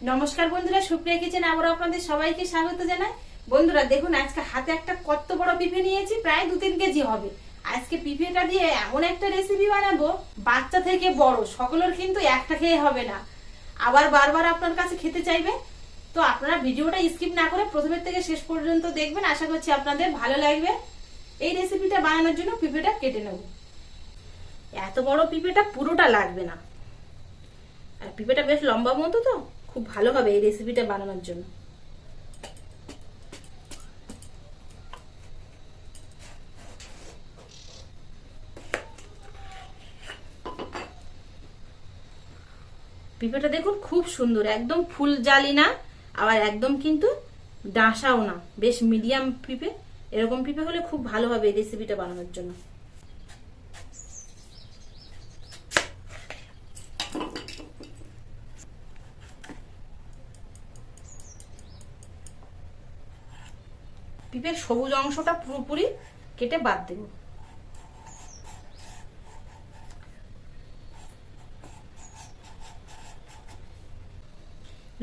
নমস্কার বন্ধুরা, সুপ্রিয়া কিচেন আবার আপনাদের সবাইকে স্বাগত জানাই। বন্ধুরা দেখুন, আজকে হাতে একটা কত বড় পিঁপে নিয়েছি, প্রায় 2-3 কেজি হবে। আজকে পিঁপেটা দিয়ে এমন একটা রেসিপি বানাবো, বাচ্চা থেকে বড় সকলের কিন্তু একটা খেয়ে হবে না, আবার বারবার আপনার কাছে খেতে চাইবে। তো আপনারা ভিডিওটা স্কিপ না করে প্রথমের থেকে শেষ পর্যন্ত দেখবেন, আশা করছি আপনাদের ভালো লাগবে। এই রেসিপিটা বানানোর জন্য পিঁপেটা কেটে নেব। এত বড় পিঁপেটা পুরোটা লাগবে না, আর পিঁপেটা বেশ লম্বা মতো, তো খুব ভালো হবে এই রেসিপিটা বানানোর জন্য। পিঁপেটা দেখুন খুব সুন্দর, একদম ফুল জালি না, আবার একদম কিন্তু ডাঁসাও না, বেশ মিডিয়াম পিঁপে। এরকম পিঁপে হলে খুব ভালো হবে এই রেসিপিটা বানানোর জন্য। পিঁপের সবুজ অংশটা পুরোপুরি কেটে বাদ দেব।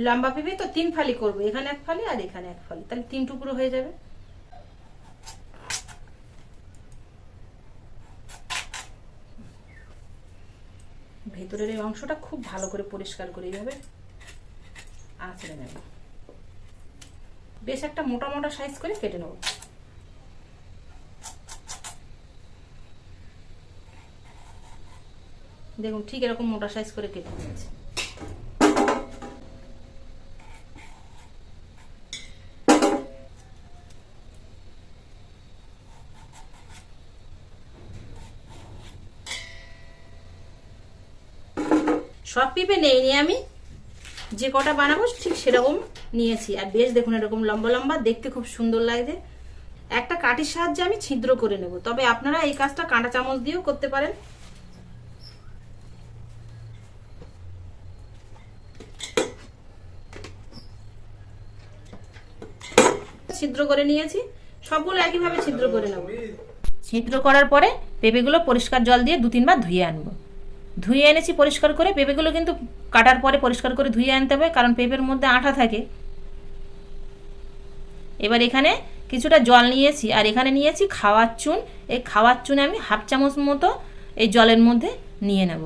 লম্বা পিঁপে তো 3 ফালি করবো, এখানে 1 ফালি আর এখানে 1 ফালি, তাহলে 3 টুকরো হয়ে যাবে। ভেতরের এই অংশটা খুব ভালো করে পরিষ্কার করে এইভাবে আঁচড়ে নেব। বেশ একটা মোটা মোটা সাইজ করে কেটে নেব। দেখুন ঠিক এরকম মোটা সাইজ করে কেটে নিয়েছি। সব পিঁপে নেইনি আমি, যে কটা বানাবো ঠিক সেরকম নিয়েছি। আর বেশ দেখুন এরকম লম্বা লম্বা, দেখতে খুব সুন্দর লাগছে। একটা কাঠির সাহায্যে আমি ছিদ্র করে নেব, তবে আপনারা এই কাজটা কাঁটা চামচ দিয়েও করতে পারেন। ছিদ্র করে নিয়েছি, সবগুলো একইভাবে ছিদ্র করে নেব। ছিদ্র করার পরে পেঁপেগুলো পরিষ্কার জল দিয়ে 2-3 বার ধুয়ে আনবো। ধুয়ে এনেছি পরিষ্কার করে। পেঁপেগুলো কিন্তু কাটার পরে পরিষ্কার করে ধুয়ে আনতে হবে, কারণ পেঁপের মধ্যে আঠা থাকে। এবার এখানে কিছুটা জল নিয়েছি, আর এখানে নিয়েছি খাওয়ার চুন। এই খাওয়ার চুনে আমি 1/2 চামচ মতো এই জলের মধ্যে নিয়ে নেব।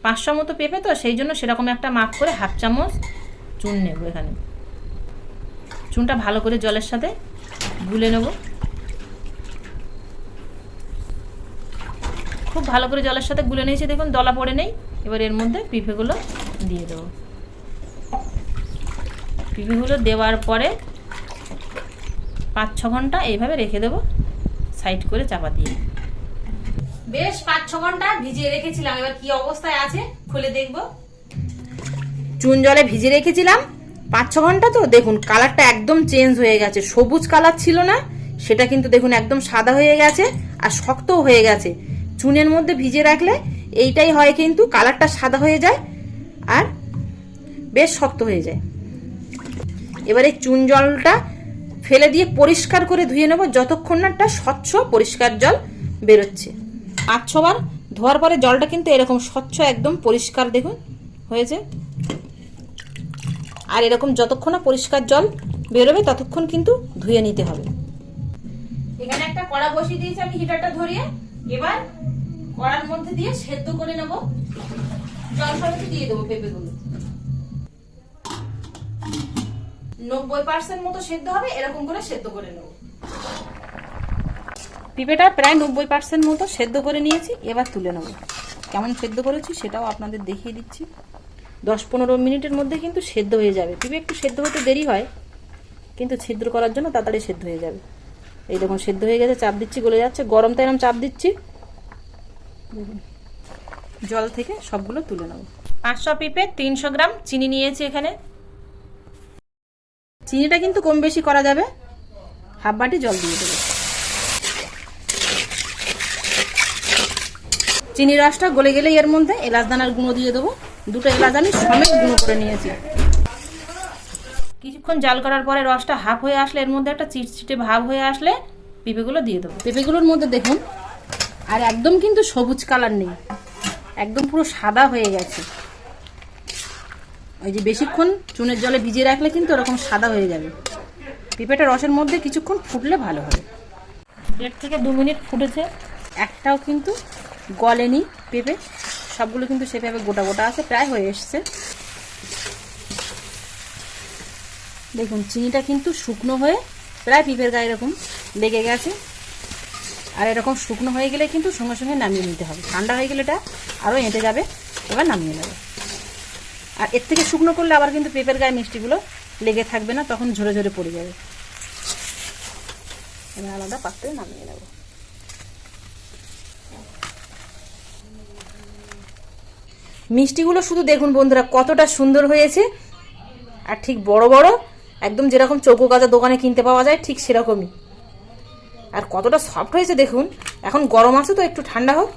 500 মতো পেঁপে তো, সেই জন্য সেরকম একটা মাপ করে 1/2 চামচ চুন নেব। এখানে চুনটা ভালো করে জলের সাথে গুলে নেব। খুব ভালো করে জলের সাথে গুলে নিয়েছি, দেখুন দলা পড়ে নেই। এবার এর মধ্যে পিঁপেগুলো দিয়ে দেবো। পিঁপেগুলো দেওয়ার পরে 5-6 ঘন্টা এইভাবে রেখে দেবো সাইড করে চাপা দিয়ে। বেশ 5-6 ঘন্টা ভিজিয়ে রেখেছিলাম, এবার কি অবস্থায় আছে খুলে দেখব। চুন জলে ভিজিয়ে রেখেছিলাম 5-6 ঘন্টা, তো দেখুন কালারটা একদম চেঞ্জ হয়ে গেছে। সবুজ কালার ছিল না, সেটা কিন্তু দেখুন একদম সাদা হয়ে গেছে, আর শক্তও হয়ে গেছে। চুনের মধ্যে ভিজিয়ে রাখলে এইটাই হয়, কিন্তু কালারটা সাদা হয়ে যায় আর বেশ শক্ত হয়ে যায়। এবারে চুন জলটা ফেলে দিয়ে পরিষ্কার করে ধুয়ে নেব, যতক্ষণ না একটা স্বচ্ছ পরিষ্কার জল বেরোচ্ছে। 5-6 বার ধোয়ার পরে জলটা কিন্তু এরকম স্বচ্ছ একদম পরিষ্কার দেখুন হয়েছে। আর এরকম যতক্ষণ না পরিষ্কার জল বেরোবে ততক্ষণ কিন্তু ধুয়ে নিতে হবে। এখানে একটা কড়া বসিয়ে দিয়েছি আমি হিটারটা ধরিয়ে। এবার কড়ার মধ্যে দিয়ে সেদ্ধ করে নেব। জল সমেত দিয়ে দেবো পেঁপেগুলো। 90% মতো সেদ্ধ হবে, এরকম করে সেদ্ধ করে নেব। পিঁপেটা প্রায় 90% মতো সেদ্ধ করে নিয়েছি, এবার তুলে নেব। কেমন সেদ্ধ করেছি সেটাও আপনাদের দেখিয়ে দিচ্ছি। 10-15 মিনিটের মধ্যে কিন্তু সেদ্ধ হয়ে যাবে। পিঁপে একটু সেদ্ধ হতে দেরি হয়, কিন্তু ছিদ্র করার জন্য তাড়াতাড়ি সেদ্ধ হয়ে যাবে। এই দেখুন সেদ্ধ হয়ে গেছে, চাপ দিচ্ছি গলে যাচ্ছে। গরম তাই এরকম চাপ দিচ্ছি। জল থেকে সবগুলো তুলে নেব। 500 পিঁপে 300 গ্রাম চিনি নিয়েছি এখানে। চিনিটা কিন্তু কম বেশি করা যাবে। 1/2 বাটি জল দিয়ে দেবো। চিনি রসটা গলে গেলে এর মধ্যে এলাচ দানার গুঁড়ো দিয়ে দেবো। 2টো এলাচ আমি সমেত গুঁড়ো করে নিয়েছি। কিছুক্ষণ জাল করার পরে রসটা হাফ হয়ে আসলে, এর মধ্যে একটা চিটচিটে ভাব হয়ে আসলে পেঁপেগুলো দিয়ে দেবো। পেঁপেগুলোর মধ্যে দেখুন আর একদম কিন্তু সবুজ কালার নেই, একদম পুরো সাদা হয়ে গেছে। ওই যে বেশিক্ষণ চুনের জলে ভিজিয়ে রাখলে কিন্তু ওরকম সাদা হয়ে যাবে। পেঁপেটা রসের মধ্যে কিছুক্ষণ ফুটলে ভালো হবে। 1.5 থেকে 2 মিনিট ফুটেছে, একটাও কিন্তু গলেনি পেঁপে, সবগুলো কিন্তু সেভাবে গোটা গোটা আছে, প্রায় হয়ে এসছে। দেখুন চিনিটা কিন্তু শুকনো হয়ে প্রায় পেঁপের গায়ে এরকম লেগে গেছে। আর এরকম শুকনো হয়ে গেলে কিন্তু সঙ্গে সঙ্গে নামিয়ে নিতে হবে, ঠান্ডা হয়ে গেলে এটা আরও এঁটে যাবে, এবার নামিয়ে নেবে। আর এর থেকে শুকনো করলে আবার কিন্তু পেঁপের গায়ে মিষ্টিগুলো লেগে থাকবে না, তখন ঝরে ঝরে পড়ে যাবে। এবার আলাদা পাত্রে নামিয়ে নেব। মিষ্টিগুলো শুধু দেখুন বন্ধুরা কতটা সুন্দর হয়েছে, আর ঠিক বড় বড়, একদম যেরকম চৌকো গাজা দোকানে কিনতে পাওয়া যায় ঠিক সেরকমই। আর কতটা সফট হয়েছে দেখুন। এখন গরম আছে তো, একটু ঠান্ডা হোক।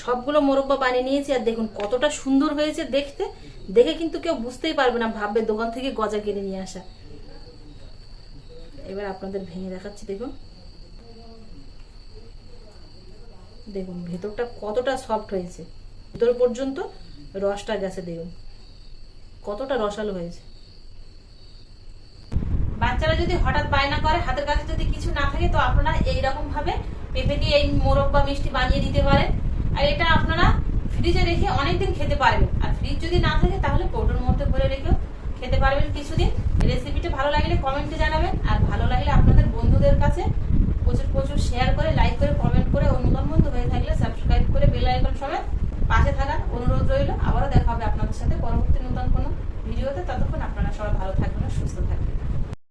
সবগুলো মোরব্বা বানিয়ে নিয়েছি, আর দেখুন কতটা সুন্দর হয়েছে দেখতে। দেখে কিন্তু কেউ বুঝতেই পারবে না, ভাববে দোকান থেকে গজা কিনে নিয়ে আসা। এবার আপনাদের ভেঙে দেখাচ্ছি। দেখুন দেখুন ভেতরটা কতটা সফট হয়েছে, ভেতর পর্যন্ত রসটা গেছে। দেখুন কতটা রসালো হয়েছে। বাচ্চারা যদি হঠাৎ বায়না করে, হাতের কাছে যদি কিছু না থাকে, তো আপনারা এইরকম ভাবে পেঁপে দিয়ে এই মোরব্বা মিষ্টি বানিয়ে দিতে পারেন। আর এটা আপনারা ফ্রিজে রেখে অনেকদিন খেতে পারবেন। আর ফ্রিজ যদি না থাকে তাহলে কৌটোর মধ্যে ভরে রেখেও খেতে পারবেন কিছুদিন। রেসিপিটা ভালো লাগলে কমেন্টে জানাবেন, আর ভালো লাগলে আপনাদের বন্ধুদের কাছে প্রচুর প্রচুর শেয়ার করে, লাইক করে, কমেন্ট করে, নতুন বন্ধু হয়ে থাকলে সাবস্ক্রাইব করে বেল আইকন সমেত পাশে থাকার অনুরোধ রইল। আবারও দেখা হবে আপনাদের সাথে পরবর্তী নতুন কোনো ভিডিওতে। ততক্ষণ আপনারা সবাই ভালো থাকবেন, সুস্থ থাকবেন।